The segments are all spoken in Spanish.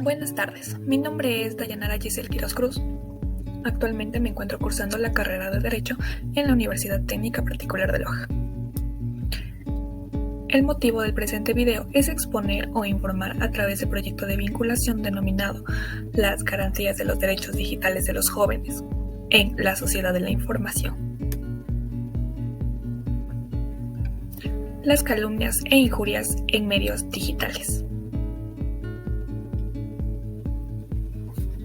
Buenas tardes, mi nombre es Dayanara Giselle Quiroz Cruz. Actualmente me encuentro cursando la carrera de Derecho en la Universidad Técnica Particular de Loja. El motivo del presente video es exponer o informar a través del proyecto de vinculación denominado Las garantías de los derechos digitales de los jóvenes en la sociedad de la información. Las calumnias e injurias en medios digitales.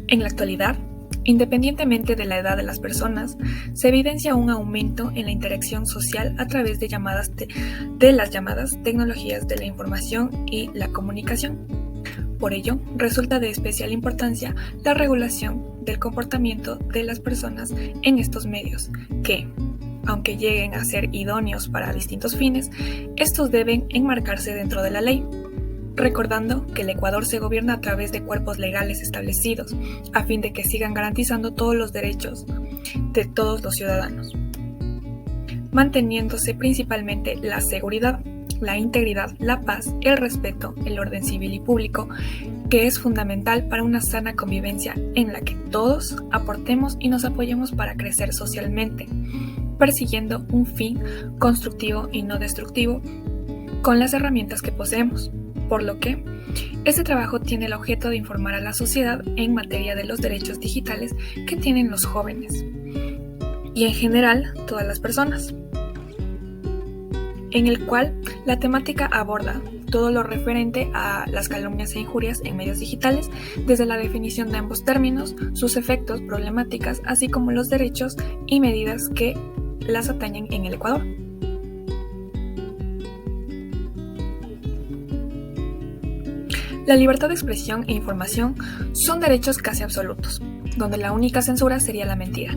En la actualidad, independientemente de la edad de las personas, se evidencia un aumento en la interacción social a través de las llamadas tecnologías de la información y la comunicación. Por ello, resulta de especial importancia la regulación del comportamiento de las personas en estos medios, que, aunque lleguen a ser idóneos para distintos fines, estos deben enmarcarse dentro de la ley, recordando que el Ecuador se gobierna a través de cuerpos legales establecidos, a fin de que sigan garantizando todos los derechos de todos los ciudadanos, manteniéndose principalmente la seguridad, la integridad, la paz, el respeto, el orden civil y público, que es fundamental para una sana convivencia en la que todos aportemos y nos apoyemos para crecer socialmente, persiguiendo un fin constructivo y no destructivo con las herramientas que poseemos. Por lo que, este trabajo tiene el objeto de informar a la sociedad en materia de los derechos digitales que tienen los jóvenes y en general todas las personas, en el cual la temática aborda todo lo referente a las calumnias e injurias en medios digitales, desde la definición de ambos términos, sus efectos, problemáticas, así como los derechos y medidas que las atañen en el Ecuador. La libertad de expresión e información son derechos casi absolutos, donde la única censura sería la mentira.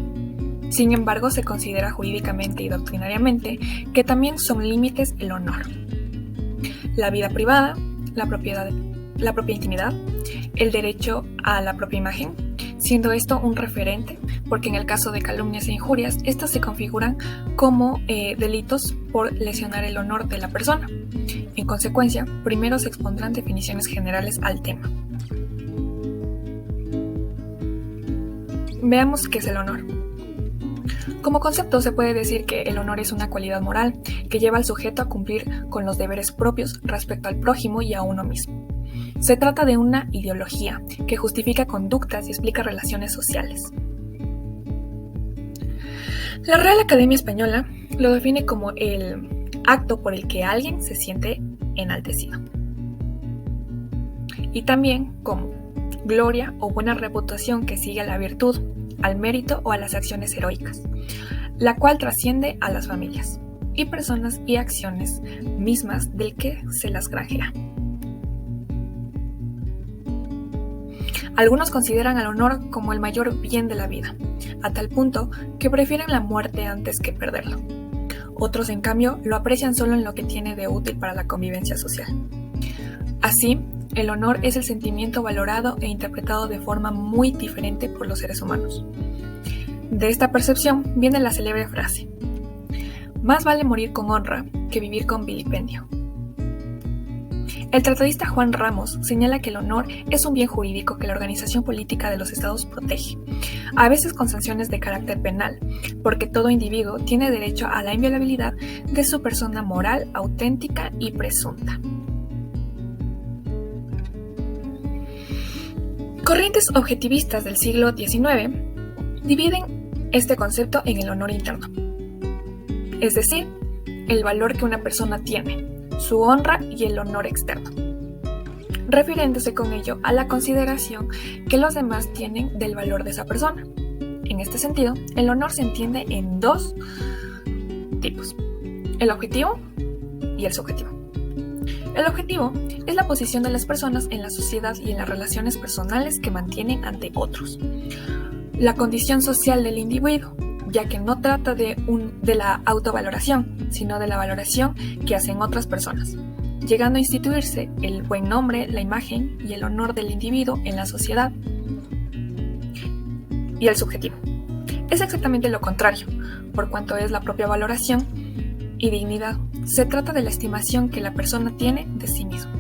Sin embargo, se considera jurídicamente y doctrinariamente que también son límites el honor, la vida privada, la propia intimidad, el derecho a la propia imagen, siendo esto un referente, porque en el caso de calumnias e injurias, estas se configuran como delitos por lesionar el honor de la persona. En consecuencia, primero se expondrán definiciones generales al tema. Veamos qué es el honor. Como concepto se puede decir que el honor es una cualidad moral que lleva al sujeto a cumplir con los deberes propios respecto al prójimo y a uno mismo. Se trata de una ideología que justifica conductas y explica relaciones sociales. La Real Academia Española lo define como el acto por el que alguien se siente enaltecido, y también como gloria o buena reputación que sigue a la virtud, al mérito o a las acciones heroicas, la cual trasciende a las familias y personas y acciones mismas del que se las granjea. Algunos consideran al honor como el mayor bien de la vida, a tal punto que prefieren la muerte antes que perderlo. Otros, en cambio, lo aprecian solo en lo que tiene de útil para la convivencia social. Así, el honor es el sentimiento valorado e interpretado de forma muy diferente por los seres humanos. De esta percepción viene la célebre frase: más vale morir con honra que vivir con vilipendio. El tratadista Juan Ramos señala que el honor es un bien jurídico que la organización política de los estados protege, a veces con sanciones de carácter penal, porque todo individuo tiene derecho a la inviolabilidad de su persona moral, auténtica y presunta. Corrientes objetivistas del siglo XIX dividen este concepto en el honor interno, es decir, el valor que una persona tiene, su honra y el honor externo, refiriéndose con ello a la consideración que los demás tienen del valor de esa persona. En este sentido, el honor se entiende en dos tipos: el objetivo y el subjetivo. El objetivo es la posición de las personas en la sociedad y en las relaciones personales que mantienen ante otros, la condición social del individuo, ya que no trata de la autovaloración, sino de la valoración que hacen otras personas, llegando a instituirse el buen nombre, la imagen y el honor del individuo en la sociedad. Y el subjetivo es exactamente lo contrario, por cuanto es la propia valoración y dignidad. Se trata de la estimación que la persona tiene de sí misma.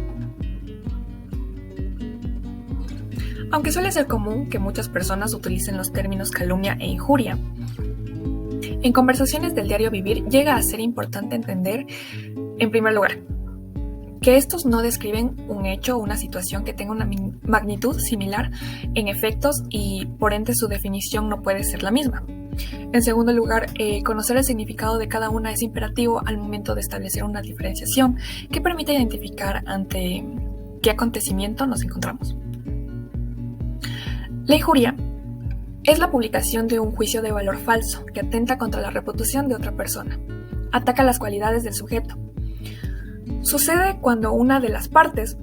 Aunque suele ser común que muchas personas utilicen los términos calumnia e injuria, en conversaciones del diario vivir llega a ser importante entender, en primer lugar, que estos no describen un hecho o una situación que tenga una magnitud similar en efectos y por ende su definición no puede ser la misma. En segundo lugar, conocer el significado de cada una es imperativo al momento de establecer una diferenciación que permita identificar ante qué acontecimiento nos encontramos. La injuria es la publicación de un juicio de valor falso que atenta contra la reputación de otra persona, ataca las cualidades del sujeto. Sucede cuando una de las partes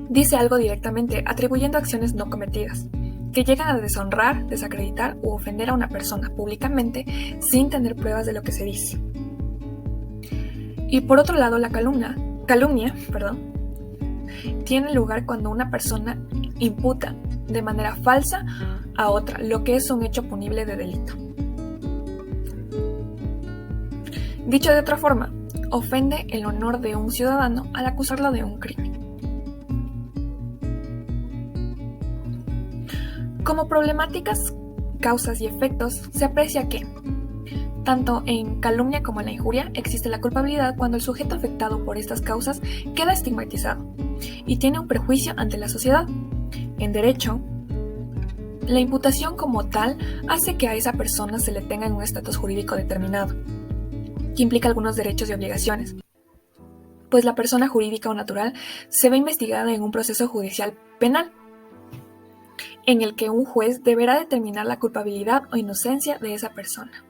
dice algo directamente atribuyendo acciones no cometidas, que llegan a deshonrar, desacreditar u ofender a una persona públicamente sin tener pruebas de lo que se dice. Y por otro lado, la calumnia, tiene lugar cuando una persona imputa de manera falsa a otra, lo que es un hecho punible de delito. Dicho de otra forma, ofende el honor de un ciudadano al acusarlo de un crimen. Como problemáticas, causas y efectos, se aprecia que, tanto en calumnia como en la injuria, existe la culpabilidad cuando el sujeto afectado por estas causas queda estigmatizado y tiene un perjuicio ante la sociedad. En derecho, la imputación como tal hace que a esa persona se le tenga en un estatus jurídico determinado, que implica algunos derechos y obligaciones, pues la persona jurídica o natural se ve investigada en un proceso judicial penal, en el que un juez deberá determinar la culpabilidad o inocencia de esa persona.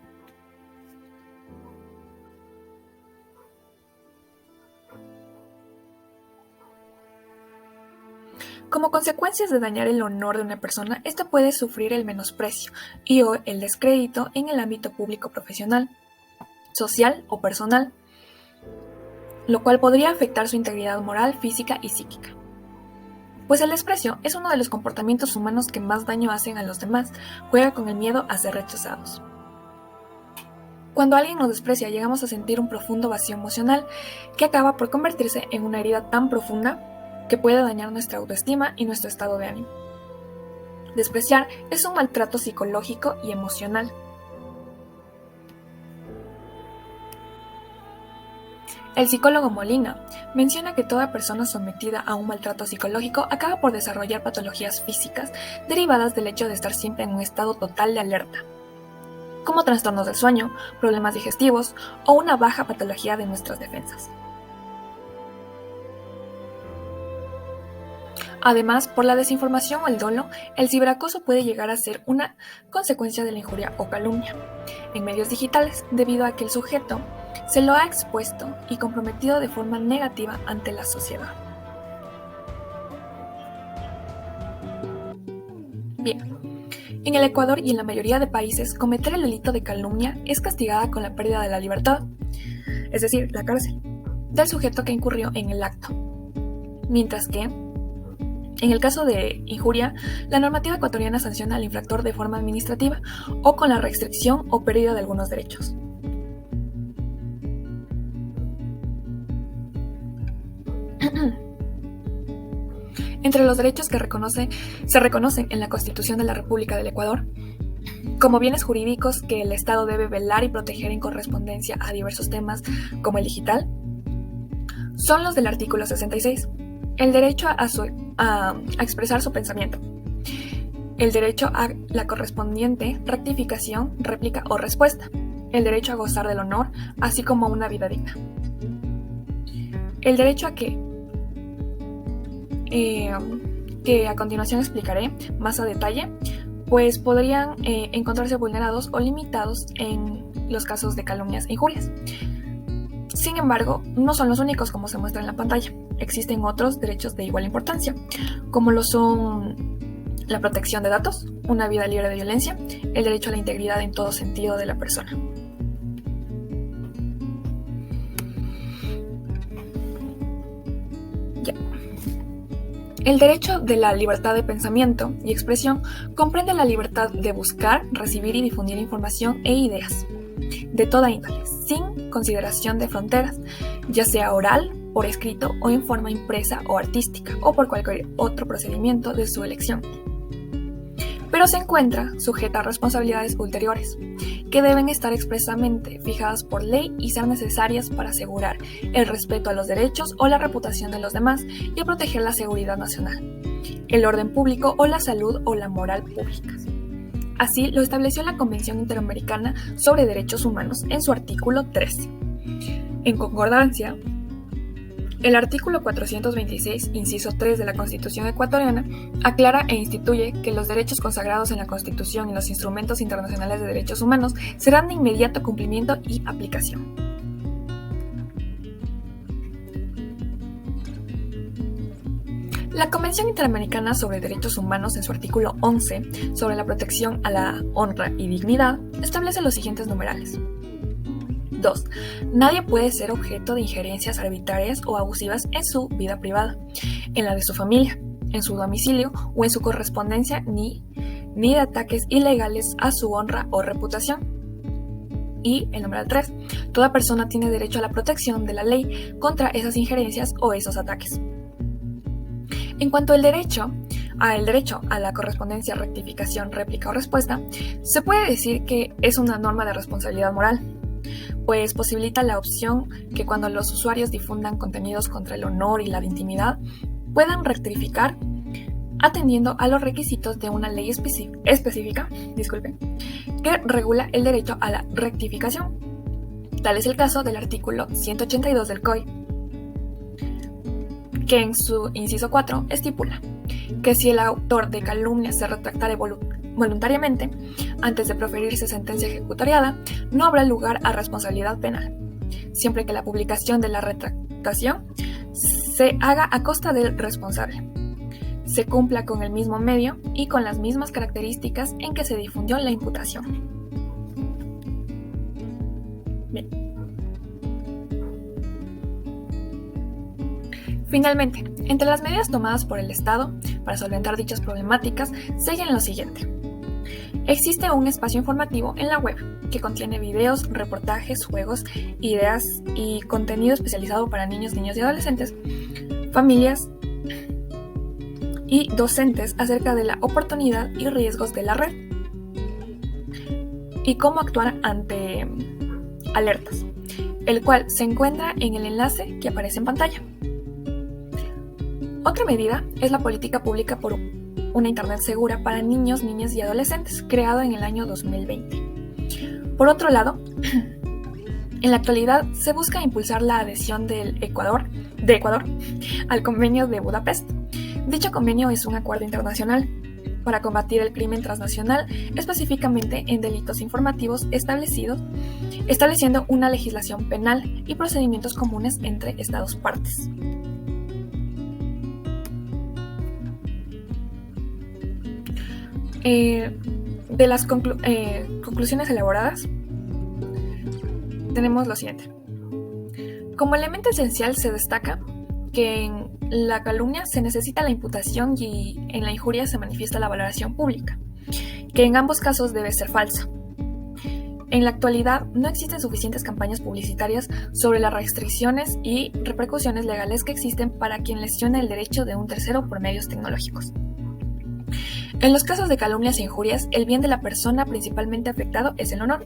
Como consecuencias de dañar el honor de una persona, ésta puede sufrir el menosprecio y o el descrédito en el ámbito público profesional, social o personal, lo cual podría afectar su integridad moral, física y psíquica. Pues el desprecio es uno de los comportamientos humanos que más daño hacen a los demás, juega con el miedo a ser rechazados. Cuando alguien nos desprecia, llegamos a sentir un profundo vacío emocional que acaba por convertirse en una herida tan profunda que puede dañar nuestra autoestima y nuestro estado de ánimo. Despreciar es un maltrato psicológico y emocional. El psicólogo Molina menciona que toda persona sometida a un maltrato psicológico acaba por desarrollar patologías físicas derivadas del hecho de estar siempre en un estado total de alerta, como trastornos del sueño, problemas digestivos o una baja patología de nuestras defensas. Además, por la desinformación o el dolo, el ciberacoso puede llegar a ser una consecuencia de la injuria o calumnia en medios digitales, debido a que el sujeto se lo ha expuesto y comprometido de forma negativa ante la sociedad. Bien, en el Ecuador y en la mayoría de países, cometer el delito de calumnia es castigada con la pérdida de la libertad, es decir, la cárcel, del sujeto que incurrió en el acto. Mientras que, en el caso de injuria, la normativa ecuatoriana sanciona al infractor de forma administrativa o con la restricción o pérdida de algunos derechos. Entre los derechos que se reconocen en la Constitución de la República del Ecuador, como bienes jurídicos que el Estado debe velar y proteger en correspondencia a diversos temas como el digital, son los del artículo 66, el derecho a expresar su pensamiento, el derecho a la correspondiente rectificación, réplica o respuesta, el derecho a gozar del honor, así como una vida digna. El derecho a que a continuación explicaré más a detalle, pues podrían encontrarse vulnerados o limitados en los casos de calumnias e injurias. Sin embargo, no son los únicos como se muestra en la pantalla. Existen otros derechos de igual importancia, como lo son la protección de datos, una vida libre de violencia, el derecho a la integridad en todo sentido de la persona. El derecho de la libertad de pensamiento y expresión comprende la libertad de buscar, recibir y difundir información e ideas de toda índole, sin consideración de fronteras, ya sea oral, por escrito o en forma impresa o artística, o por cualquier otro procedimiento de su elección. Pero se encuentra sujeta a responsabilidades ulteriores, que deben estar expresamente fijadas por ley y ser necesarias para asegurar el respeto a los derechos o la reputación de los demás y a proteger la seguridad nacional, el orden público o la salud o la moral públicas. Así lo estableció la Convención Interamericana sobre Derechos Humanos en su artículo 13. En concordancia, el artículo 426, inciso 3 de la Constitución ecuatoriana, aclara e instituye que los derechos consagrados en la Constitución y los instrumentos internacionales de derechos humanos serán de inmediato cumplimiento y aplicación. La Convención Interamericana sobre Derechos Humanos, en su artículo 11, sobre la protección a la honra y dignidad, establece los siguientes numerales. 2. Nadie puede ser objeto de injerencias arbitrarias o abusivas en su vida privada, en la de su familia, en su domicilio o en su correspondencia, ni de ataques ilegales a su honra o reputación. Y el numeral 3. Toda persona tiene derecho a la protección de la ley contra esas injerencias o esos ataques. En cuanto al derecho a la correspondencia, rectificación, réplica o respuesta, se puede decir que es una norma de responsabilidad moral, pues posibilita la opción que cuando los usuarios difundan contenidos contra el honor y la intimidad, puedan rectificar atendiendo a los requisitos de una ley específica, que regula el derecho a la rectificación. Tal es el caso del artículo 182 del COI, que en su inciso 4 estipula que si el autor de calumnia se retractare voluntariamente antes de proferirse sentencia ejecutoriada, no habrá lugar a responsabilidad penal, siempre que la publicación de la retractación se haga a costa del responsable, se cumpla con el mismo medio y con las mismas características en que se difundió la imputación. Bien. Finalmente, entre las medidas tomadas por el Estado para solventar dichas problemáticas siguen lo siguiente. Existe un espacio informativo en la web que contiene videos, reportajes, juegos, ideas y contenido especializado para niños y adolescentes, familias y docentes acerca de la oportunidad y riesgos de la red y cómo actuar ante alertas, el cual se encuentra en el enlace que aparece en pantalla. Otra medida es la política pública por una Internet segura para niños, niñas y adolescentes, creado en el año 2020. Por otro lado, en la actualidad se busca impulsar la adhesión de Ecuador al Convenio de Budapest. Dicho convenio es un acuerdo internacional para combatir el crimen transnacional, específicamente en delitos informativos estableciendo una legislación penal y procedimientos comunes entre Estados partes. De las conclusiones elaboradas, tenemos lo siguiente. Como elemento esencial se destaca que en la calumnia se necesita la imputación y en la injuria se manifiesta la valoración pública, que en ambos casos debe ser falsa. En la actualidad no existen suficientes campañas publicitarias sobre las restricciones y repercusiones legales que existen para quien lesione el derecho de un tercero por medios tecnológicos. En los casos de calumnias e injurias, el bien de la persona principalmente afectado es el honor.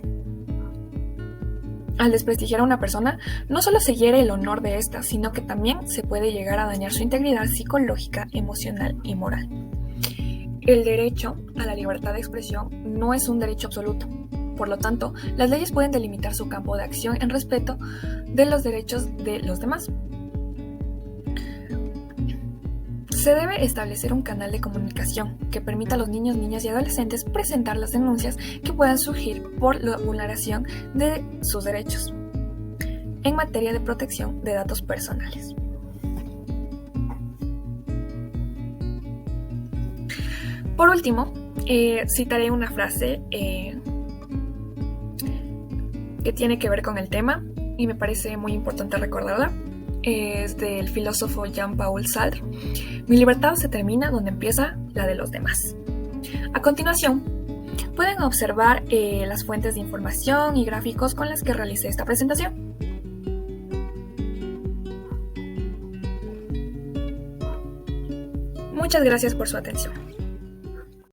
Al desprestigiar a una persona, no solo se hiere el honor de ésta, sino que también se puede llegar a dañar su integridad psicológica, emocional y moral. El derecho a la libertad de expresión no es un derecho absoluto. Por lo tanto, las leyes pueden delimitar su campo de acción en respeto de los derechos de los demás. Se debe establecer un canal de comunicación que permita a los niños, niñas y adolescentes presentar las denuncias que puedan surgir por la vulneración de sus derechos en materia de protección de datos personales. Por último, citaré una frase que tiene que ver con el tema y me parece muy importante recordarla. Es del filósofo Jean-Paul Sartre. Mi libertad se termina donde empieza la de los demás. A continuación, pueden observar las fuentes de información y gráficos con las que realicé esta presentación. Muchas gracias por su atención.